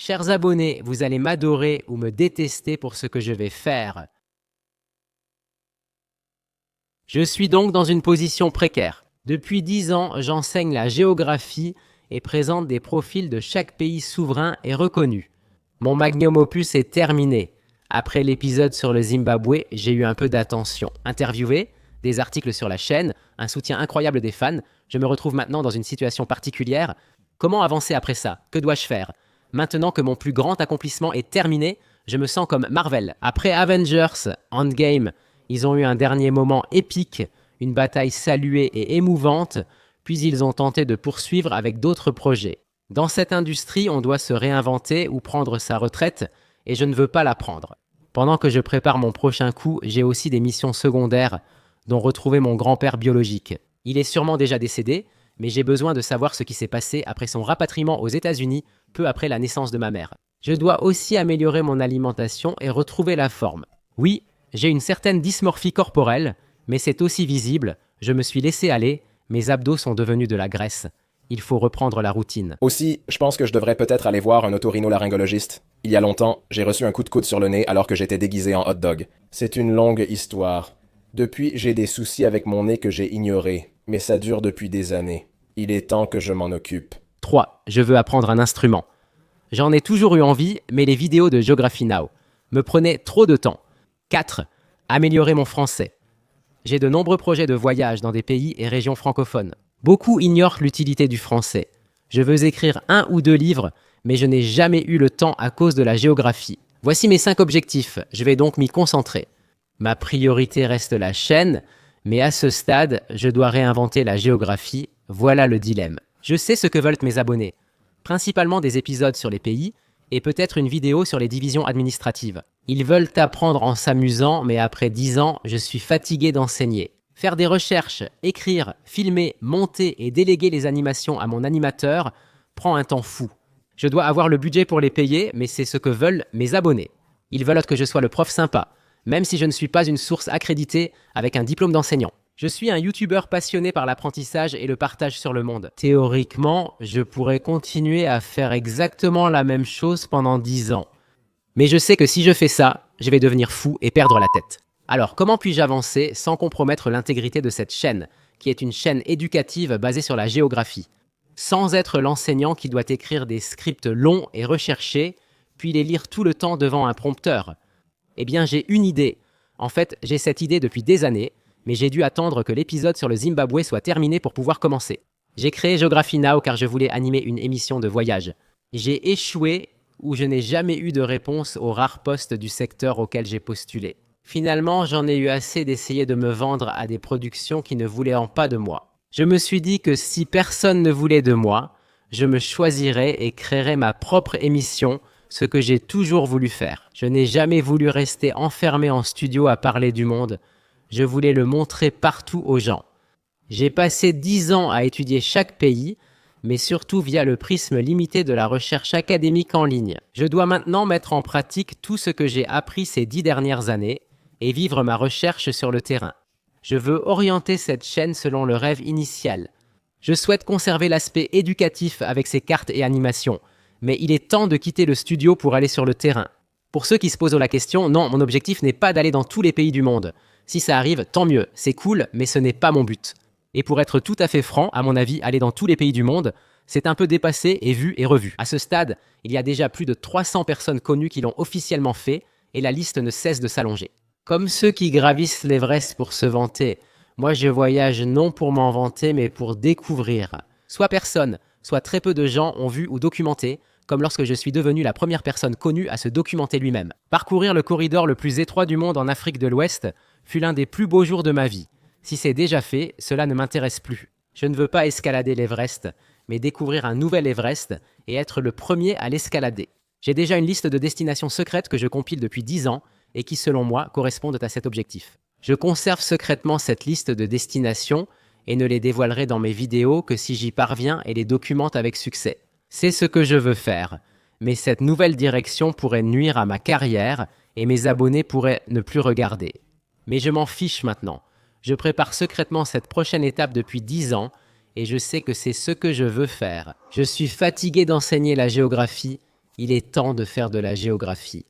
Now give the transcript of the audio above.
Chers abonnés, vous allez m'adorer ou me détester pour ce que je vais faire. Je suis donc dans une position précaire. Depuis 10 ans, j'enseigne la géographie et présente des profils de chaque pays souverain et reconnu. Mon magnum opus est terminé. Après l'épisode sur le Zimbabwe, j'ai eu un peu d'attention. Interviewé, des articles sur la chaîne, un soutien incroyable des fans, je me retrouve maintenant dans une situation particulière. Comment avancer après ça? Que dois-je faire? Maintenant que mon plus grand accomplissement est terminé, je me sens comme Marvel. Après Avengers, Endgame, ils ont eu un dernier moment épique, une bataille saluée et émouvante, puis ils ont tenté de poursuivre avec d'autres projets. Dans cette industrie, on doit se réinventer ou prendre sa retraite, et je ne veux pas la prendre. Pendant que je prépare mon prochain coup, j'ai aussi des missions secondaires, dont retrouver mon grand-père biologique. Il est sûrement déjà décédé, mais j'ai besoin de savoir ce qui s'est passé après son rapatriement aux États-Unis, peu après la naissance de ma mère. Je dois aussi améliorer mon alimentation et retrouver la forme. Oui, j'ai une certaine dysmorphie corporelle, mais c'est aussi visible, je me suis laissé aller, mes abdos sont devenus de la graisse. Il faut reprendre la routine. Aussi, je pense que je devrais peut-être aller voir un otorhinolaryngologiste. Il y a longtemps, j'ai reçu un coup de coude sur le nez alors que j'étais déguisé en hot dog. C'est une longue histoire. Depuis, j'ai des soucis avec mon nez que j'ai ignorés, mais ça dure depuis des années. Il est temps que je m'en occupe. 3. Je veux apprendre un instrument. J'en ai toujours eu envie, mais les vidéos de Geography Now me prenaient trop de temps. 4. Améliorer mon français. J'ai de nombreux projets de voyage dans des pays et régions francophones. Beaucoup ignorent l'utilité du français. Je veux écrire 1 ou 2 livres, mais je n'ai jamais eu le temps à cause de la géographie. Voici mes 5 objectifs, je vais donc m'y concentrer. Ma priorité reste la chaîne, mais à ce stade, je dois réinventer la géographie, voilà le dilemme. Je sais ce que veulent mes abonnés, principalement des épisodes sur les pays, et peut-être une vidéo sur les divisions administratives. Ils veulent apprendre en s'amusant, mais après 10 ans, je suis fatigué d'enseigner. Faire des recherches, écrire, filmer, monter et déléguer les animations à mon animateur prend un temps fou. Je dois avoir le budget pour les payer, mais c'est ce que veulent mes abonnés. Ils veulent que je sois le prof sympa, même si je ne suis pas une source accréditée avec un diplôme d'enseignant. Je suis un youtubeur passionné par l'apprentissage et le partage sur le monde. Théoriquement, je pourrais continuer à faire exactement la même chose pendant 10 ans. Mais je sais que si je fais ça, je vais devenir fou et perdre la tête. Alors, comment puis-je avancer sans compromettre l'intégrité de cette chaîne, qui est une chaîne éducative basée sur la géographie, sans être l'enseignant qui doit écrire des scripts longs et recherchés, puis les lire tout le temps devant un prompteur? Eh bien, j'ai une idée. En fait, j'ai cette idée depuis des années, mais j'ai dû attendre que l'épisode sur le Zimbabwe soit terminé pour pouvoir commencer. J'ai créé Geography Now car je voulais animer une émission de voyage. J'ai échoué ou je n'ai jamais eu de réponse aux rares postes du secteur auquel j'ai postulé. Finalement, j'en ai eu assez d'essayer de me vendre à des productions qui ne voulaient pas de moi. Je me suis dit que si personne ne voulait de moi, je me choisirais et créerais ma propre émission, ce que j'ai toujours voulu faire. Je n'ai jamais voulu rester enfermé en studio à parler du monde. Je voulais le montrer partout aux gens. J'ai passé 10 ans à étudier chaque pays, mais surtout via le prisme limité de la recherche académique en ligne. Je dois maintenant mettre en pratique tout ce que j'ai appris ces 10 dernières années et vivre ma recherche sur le terrain. Je veux orienter cette chaîne selon le rêve initial. Je souhaite conserver l'aspect éducatif avec ses cartes et animations, mais il est temps de quitter le studio pour aller sur le terrain. Pour ceux qui se posent la question, non, mon objectif n'est pas d'aller dans tous les pays du monde. Si ça arrive, tant mieux, c'est cool, mais ce n'est pas mon but. Et pour être tout à fait franc, à mon avis, aller dans tous les pays du monde, c'est un peu dépassé et vu et revu. À ce stade, il y a déjà plus de 300 personnes connues qui l'ont officiellement fait, et la liste ne cesse de s'allonger. Comme ceux qui gravissent l'Everest pour se vanter, moi je voyage non pour m'en vanter, mais pour découvrir. Soit personne, soit très peu de gens ont vu ou documenté, comme lorsque je suis devenu la première personne connue à se documenter lui-même. Parcourir le corridor le plus étroit du monde en Afrique de l'Ouest fut l'un des plus beaux jours de ma vie. Si c'est déjà fait, cela ne m'intéresse plus. Je ne veux pas escalader l'Everest, mais découvrir un nouvel Everest et être le premier à l'escalader. J'ai déjà une liste de destinations secrètes que je compile depuis 10 ans et qui, selon moi, correspondent à cet objectif. Je conserve secrètement cette liste de destinations et ne les dévoilerai dans mes vidéos que si j'y parviens et les documente avec succès. C'est ce que je veux faire, mais cette nouvelle direction pourrait nuire à ma carrière et mes abonnés pourraient ne plus regarder. Mais je m'en fiche maintenant. Je prépare secrètement cette prochaine étape depuis 10 ans et je sais que c'est ce que je veux faire. Je suis fatigué d'enseigner la géographie, Il est temps de faire de la géographie.